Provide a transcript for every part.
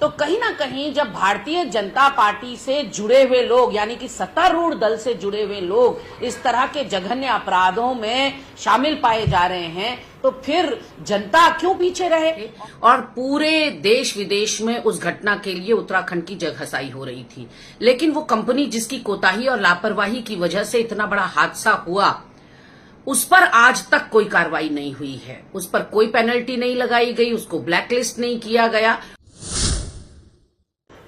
तो कहीं ना कहीं जब भारतीय जनता पार्टी से जुड़े हुए लोग यानी कि सत्तारूढ़ दल से जुड़े हुए लोग इस तरह के जघन्य अपराधों में शामिल पाए जा रहे हैं, तो फिर जनता क्यों पीछे रहे। और पूरे देश विदेश में उस घटना के लिए उत्तराखंड की जगहसाई हो रही थी, लेकिन वो कंपनी जिसकी कोताही और लापरवाही की वजह से इतना बड़ा हादसा हुआ, उस पर आज तक कोई कार्रवाई नहीं हुई है, उस पर कोई पेनल्टी नहीं लगाई गई, उसको ब्लैकलिस्ट नहीं किया गया।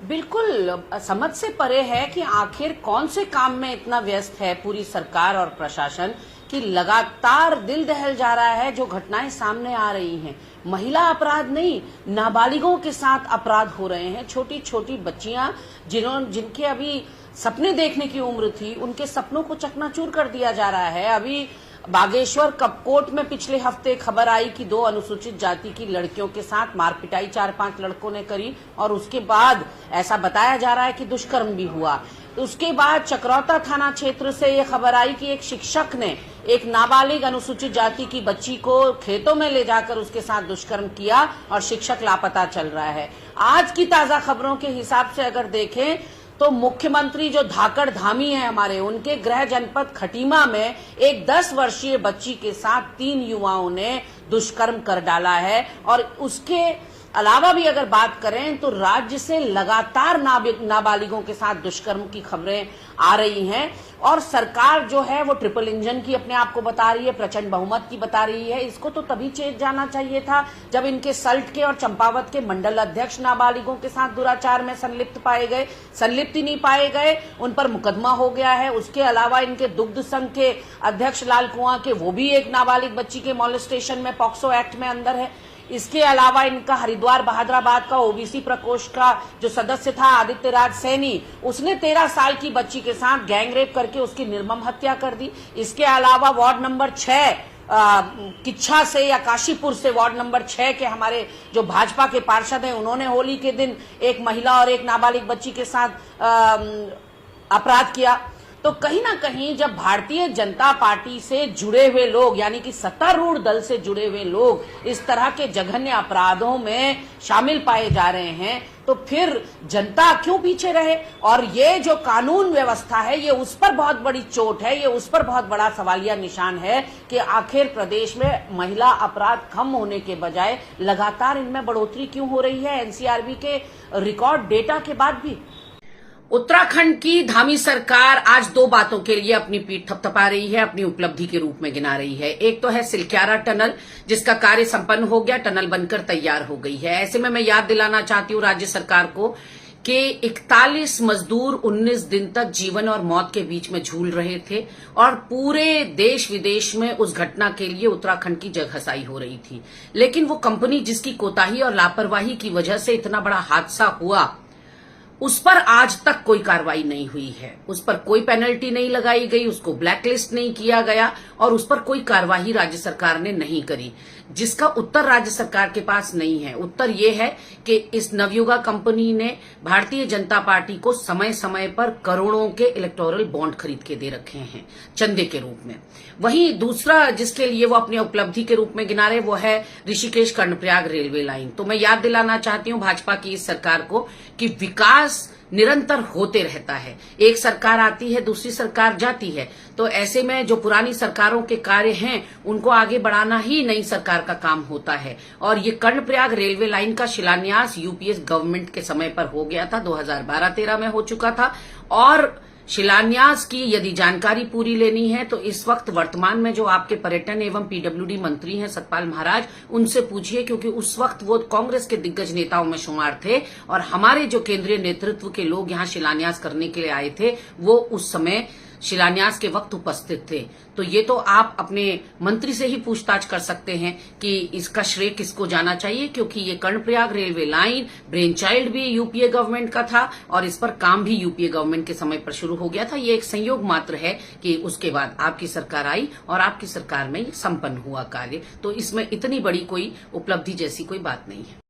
बिल्कुल समझ से परे है कि आखिर कौन से काम में इतना व्यस्त है पूरी सरकार और प्रशासन कि लगातार दिल दहल जा रहा है जो घटनाएं सामने आ रही हैं। महिला अपराध नहीं, नाबालिगों के साथ अपराध हो रहे हैं। छोटी छोटी बच्चियां जिनके अभी सपने देखने की उम्र थी, उनके सपनों को चकनाचूर कर दिया जा रहा है। अभी बागेश्वर कपकोट में पिछले हफ्ते खबर आई कि 2 अनुसूचित जाति की लड़कियों के साथ मारपिटाई 4-5 लड़कों ने करी और उसके बाद ऐसा बताया जा रहा है कि दुष्कर्म भी हुआ। उसके बाद चकरौता थाना क्षेत्र से ये खबर आई कि एक शिक्षक ने एक नाबालिग अनुसूचित जाति की बच्ची को खेतों में ले जाकर उसके साथ दुष्कर्म किया और शिक्षक लापता चल रहा है। आज की ताजा खबरों के हिसाब से अगर देखें तो मुख्यमंत्री जो धाकड़ धामी है हमारे, उनके गृह जनपद खटीमा में एक 10 वर्षीय बच्ची के साथ 3 युवाओं ने दुष्कर्म कर डाला है। और उसके अलावा भी अगर बात करें तो राज्य से लगातार नाबालिगों के साथ दुष्कर्म की खबरें आ रही हैं और सरकार जो है वो ट्रिपल इंजन की अपने आप को बता रही है, प्रचंड बहुमत की बता रही है। इसको तो तभी चेत जाना चाहिए था जब इनके सल्ट के और चंपावत के मंडल अध्यक्ष नाबालिगों के साथ दुराचार में संलिप्त ही नहीं पाए गए, उन पर मुकदमा हो गया है। उसके अलावा इनके दुग्ध संघ के अध्यक्ष लाल कुआं के, वो भी एक नाबालिग बच्ची के मॉलेस्टेशन में पॉक्सो एक्ट में अंदर है। इसके अलावा इनका हरिद्वार बहादुराबाद का ओबीसी प्रकोष्ठ का जो सदस्य था आदित्य राज सैनी, उसने 13 साल की बच्ची के साथ गैंगरेप करके उसकी निर्मम हत्या कर दी। इसके अलावा वार्ड नंबर 6 किच्छा से या काशीपुर से वार्ड नंबर 6 के हमारे जो भाजपा के पार्षद हैं, उन्होंने होली के दिन एक महिला और एक नाबालिग बच्ची के साथ अपराध किया। तो कहीं ना कहीं जब भारतीय जनता पार्टी से जुड़े हुए लोग यानी कि सत्तारूढ़ दल से जुड़े हुए लोग इस तरह के जघन्य अपराधों में शामिल पाए जा रहे हैं, तो फिर जनता क्यों पीछे रहे। और ये जो कानून व्यवस्था है, ये उस पर बहुत बड़ी चोट है, ये उस पर बहुत बड़ा सवालिया निशान है कि आखिर प्रदेश में महिला अपराध कम होने के बजाय लगातार इनमें बढ़ोतरी क्यों हो रही है, एनसीआरबी के रिकॉर्ड डेटा के बाद भी। उत्तराखंड की धामी सरकार आज 2 बातों के लिए अपनी पीठ थपथपा रही है, अपनी उपलब्धि के रूप में गिना रही है। एक तो है सिलक्यारा टनल, जिसका कार्य संपन्न हो गया, टनल बनकर तैयार हो गई है। ऐसे में मैं याद दिलाना चाहती हूँ राज्य सरकार को कि 41 मजदूर 19 दिन तक जीवन और मौत के बीच में झूल रहे थे और पूरे देश विदेश में उस घटना के लिए उत्तराखंड की जगहसाई हो रही थी, लेकिन वो कंपनी जिसकी कोताही और लापरवाही की वजह से इतना बड़ा हादसा हुआ, उस पर आज तक कोई कार्रवाई नहीं हुई है, उस पर कोई पेनल्टी नहीं लगाई गई, उसको ब्लैकलिस्ट नहीं किया गया और उस पर कोई कार्रवाई राज्य सरकार ने नहीं करी, जिसका उत्तर राज्य सरकार के पास नहीं है। उत्तर ये है कि इस नवयुगा कंपनी ने भारतीय जनता पार्टी को समय समय पर करोड़ों के इलेक्टोरल बॉन्ड खरीद के दे रखे हैं चंदे के रूप में। वहीं दूसरा जिसके लिए वो अपनी उपलब्धि के रूप में गिना रहे वो है ऋषिकेश कर्णप्रयाग रेलवे लाइन। तो मैं याद दिलाना चाहती हूँ भाजपा की इस सरकार को कि विकास निरंतर होते रहता है, एक सरकार आती है दूसरी सरकार जाती है, तो ऐसे में जो पुरानी सरकारों के कार्य हैं उनको आगे बढ़ाना ही नई सरकार का काम होता है। और ये कर्णप्रयाग रेलवे लाइन का शिलान्यास यूपीए गवर्नमेंट के समय पर हो गया था, 2012-13 में हो चुका था। और शिलान्यास की यदि जानकारी पूरी लेनी है तो इस वक्त वर्तमान में जो आपके पर्यटन एवं पीडब्ल्यूडी मंत्री हैं सतपाल महाराज, उनसे पूछिए, क्योंकि उस वक्त वो कांग्रेस के दिग्गज नेताओं में शुमार थे और हमारे जो केंद्रीय नेतृत्व के लोग यहाँ शिलान्यास करने के लिए आए थे वो उस समय शिलान्यास के वक्त उपस्थित थे। तो ये तो आप अपने मंत्री से ही पूछताछ कर सकते हैं कि इसका श्रेय किसको जाना चाहिए, क्योंकि ये Karnaprayag railway line brain child भी यूपीए गवर्नमेंट का था और इस पर काम भी यूपीए गवर्नमेंट के समय पर शुरू हो गया था। ये एक संयोग मात्र है कि उसके बाद आपकी सरकार आई और आपकी सरकार में संपन्न हुआ कार्य, तो इसमें इतनी बड़ी कोई उपलब्धि जैसी कोई बात नहीं है।